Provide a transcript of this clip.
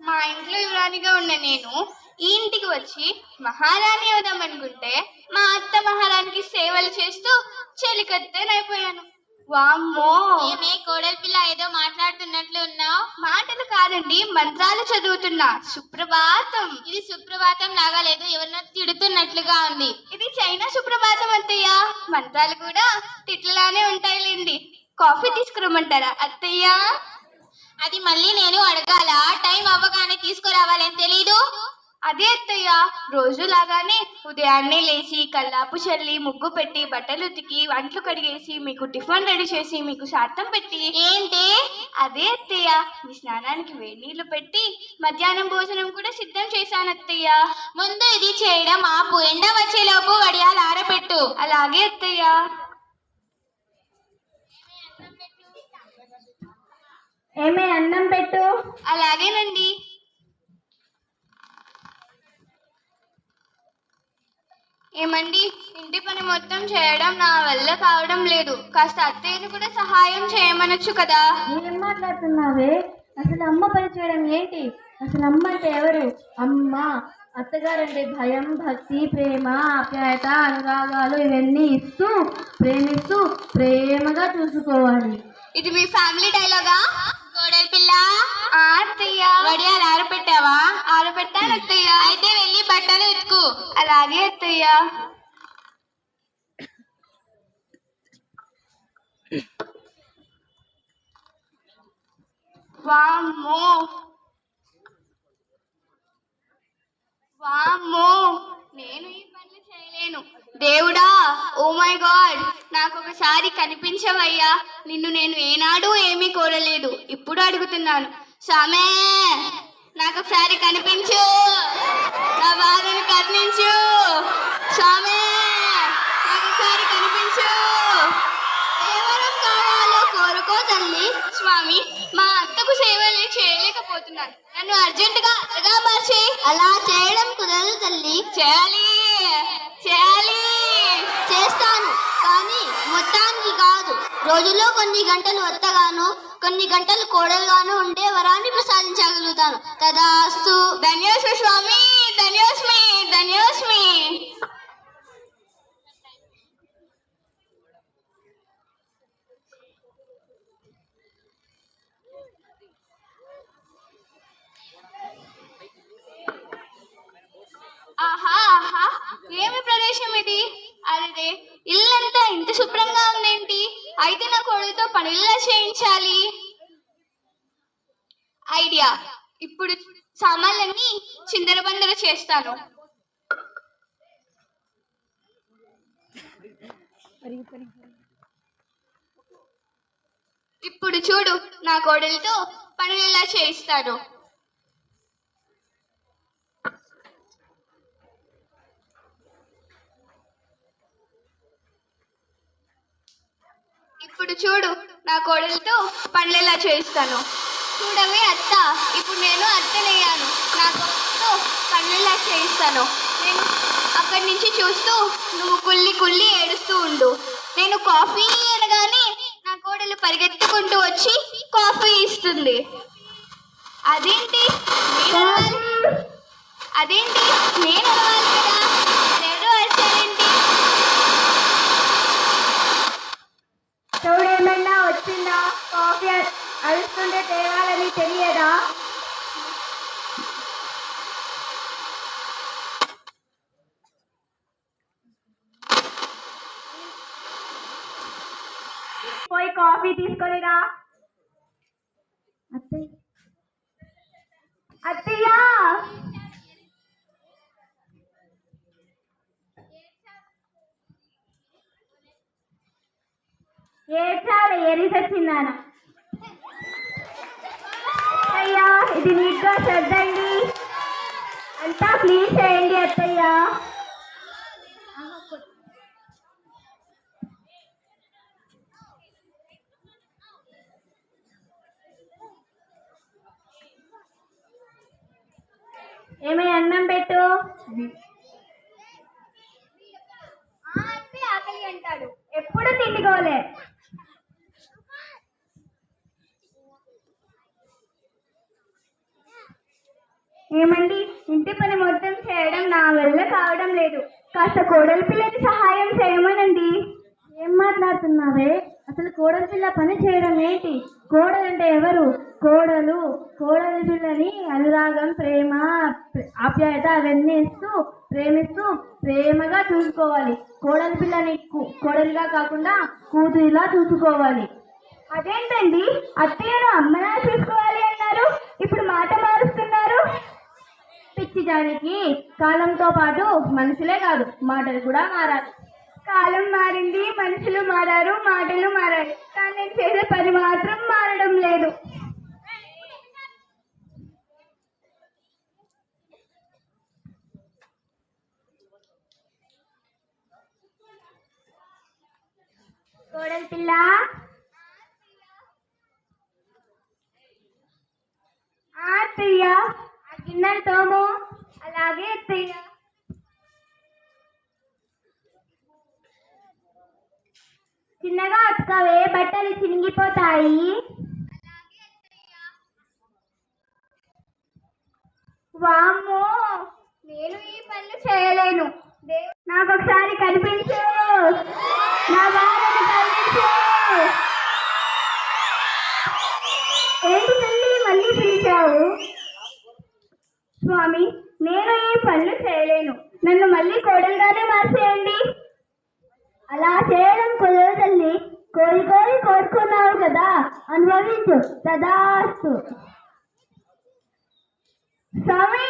మా ఇంట్లో యువరాణిగా ఉన్న నేను ఈ ఇంటికి వచ్చి మహారాణి అవుదామనుకుంటే మా అత్త మహారాణికి సేవలు చేస్తూ చెలికత్తెనైపోయాను. వామ్మో, ఏమే కోడలి పిల్ల ఏదో మాట్లాడుతున్నట్లు ఉన్నావు? మాటలు కాదండి, మంత్రాలు చదువుతున్నా. సుప్రభాతం. ఇది సుప్రభాతం లాగా లేదు, ఎవరినో తిడుతున్నట్లుగా ఉంది. ఇది చైనా సుప్రభాతం అత్తయ్య. మంత్రాలు కూడా తిట్లలానే ఉంటాయిలేండి. కాఫీ తీసుకురమ్మంటారా అత్తయ్య? అది మళ్ళీ నేను అడగాల? టైం అవ్వగానే తీసుకురావాలని తెలీదు? అదే అత్తయ్య, రోజులాగానే ఉదయాన్నే లేచి కల్లాపు చల్లి ముగ్గు పెట్టి బట్టలు ఉతికి అంట్లు కడిగేసి మీకు టిఫిన్ రెడీ చేసి మీకు శాతం పెట్టి. ఏంటి? అదే అత్తయ్య, మీ స్నానానికి వేడి నీళ్లు పెట్టి మధ్యాహ్నం భోజనం కూడా సిద్ధం చేశాను అత్తయ్య. ముందు ఇది చేయడం ఆపు, ఎండ వచ్చేలోపు వడియాలు ఆరబెట్టు. అలాగే అత్తయ్య. ఏమే అన్నం పెట్టు. అలాగేనండి. ఏమండి, ఇంటి పని మొత్తం చేయడం నా వల్ల కావడం లేదు. కాస్త అత్తయ్యను కూడా సహాయం చేయమనొచ్చు కదా. ఏం మాట్లాడుతున్నావే? అసలు అమ్మ పని చేయడం ఏంటి? అసలు అమ్మ అంటే ఎవరు? అమ్మ, అత్తగారంటే భయం, భక్తి, ప్రేమ, ఆప్యాయత, అనురాగాలు ఇవన్నీ ఇస్తూ ప్రేమిస్తూ ప్రేమగా చూసుకోవాలి. ఇది మీ ఫ్యామిలీ డైలాగా? కోడలి పిల్ల, అత్తయ్య. వడియాలు ఆరబెట్టావా? ఆరబెట్టాను అత్తయ్య. అయితే వెళ్ళి బట్టలు ఉతుకు. అలాగే అత్తయ్య. వామ్మో వామ్మో, నేను ఈ పనులు చేయలేను. దేవుడా, ఓ మై గాడ్, నాకు ఒకసారి కనిపించవయ్యా. నిన్ను నేను ఏనాడు ఏమీ కోరలేదు, ఇప్పుడు అడుగుతున్నాను. సామే, నాకు ఒకసారి కనిపించు, నా బాధను కర్ణించు. సామే, నాకు ఒకసారి కనిపించు. ఎవరం కావాలో కోరుకో తల్లి. స్వామి, మా అత్తకు సేవలు చేయలేకపోతున్నాను, నన్ను అర్జెంటుగా అత్తగా మార్చి. అలా చేయడం కుదరదు తల్లి. చేయాలి చేయాలి. చేస్తాను, కానీ మొత్తానికి కాదు. రోజులో కొన్ని గంటలు అత్తగాను, కొన్ని గంటలు కోడలుగాను ఉండే వరాన్ని ప్రసాదించగలుగుతాను. తదాస్తు. ధన్యోస్మి స్వామి, ధన్యోస్మి, ధన్యోస్మి. ఆహా ఆహా, ఏమి ప్రదేశం ఇది? అదే, ఇల్లంతా ఇంత శుభ్రంగా ఉందేంటి? అయితే నా కొడుకుతో పనుల్లా చేయించాలి. ఐడియా, ఇప్పుడు సామాన్లన్నీ చిందరబందర చేస్తాను. ఇప్పుడు చూడు, నా కోడలితో పనులెలా చేయిస్తాను. ఇప్పుడు చూడు, నా కోడలితో పనులెలా చేయిస్తాను. చూడవే అత్త, ఇప్పుడు నేను అత్తనయ్యాను. నా కోడలితో పనులెలా చేయిస్తాను. నేను అక్కడి నుంచి చూస్తూ నువ్వు కుళ్ళి కుళ్ళి ఏడుస్తూ ఉండు. నేను కాఫీ అనగానే నా కోడలు పరిగెత్తుకుంటూ వచ్చి కాఫీ ఇస్తుంది. అదేంటి నేను అడగాలి కదా, లేదు అరిచారేంటి? చూడేమన్నా వచ్చిందా? కాఫీ అరుస్తుంటే తేవాలని తెలియదా? పోయి కాఫీ తీసుకొనిరా. అత్తయ్య, అత్తయ్య, ఏడ్చాలి, ఎరిసొచ్చిందాన. అయ్యా, ఇది నీట్గా సర్దండి, అంతా క్లీన్ చేయండి అత్తయ్య. ఏమై అన్నం పెట్టు. ఆకలి అంటాడు, ఎప్పుడు తిండికోలే. ఏమండి, ఇంటి పని మొత్తం చేయడం నా వల్ల కావడం లేదు. కాస్త కోడలి పిల్లకి సహాయం చేయమనండి. ఏం మాట్లాడుతున్నావే? అసలు కోడలి పిల్ల పని చేయడం ఏంటి? కోడలు అంటే ఎవరు? కోడలి పిల్లని అనురాగం, ప్రేమ, ఆప్యాయత అవన్నీ ఇస్తూ ప్రేమిస్తూ ప్రేమగా చూసుకోవాలి. కోడలి పిల్లని కోడలిగా కాకుండా కూతురిలా చూసుకోవాలి. అదేంటండి, అత్తయ్యను అమ్మలా చూసుకోవాలి అన్నారు, ఇప్పుడు మాట మారుస్తున్నారు. పిచ్చిదానికి కాలంతో పాటు మనుషులే కాదు మాటలు కూడా మారాలి. కాలం మారింది, మనుషులు మారారు, మాటలు మారారు, కానీ నేను చేసే పని మాత్రం మారడం లేదు. కోడలి పిల్ల, అత్తయ్య ఆ గిన్నెలు తోము. అలాగే అత్తయ్య. చిన్నగా అతుకవే, బట్టలు చినిగిపోతాయి. వామ్మో, నేను ఈ పనులు చేయలేను. నాకు ఒకసారి కనిపించు, నా బాధను కనిపించు. ఏంటి తల్లి, మళ్ళీ పిలిచావు? స్వామి, నేను ఈ పనులు చేయలేను, నన్ను మళ్ళీ కోడలుగానే మార్చేయండి. అలా చేయడం కుదరదు తల్లి, కోరి కోరుకున్నావు కదా, అనుభవించు. తదాస్తు. స్వామి.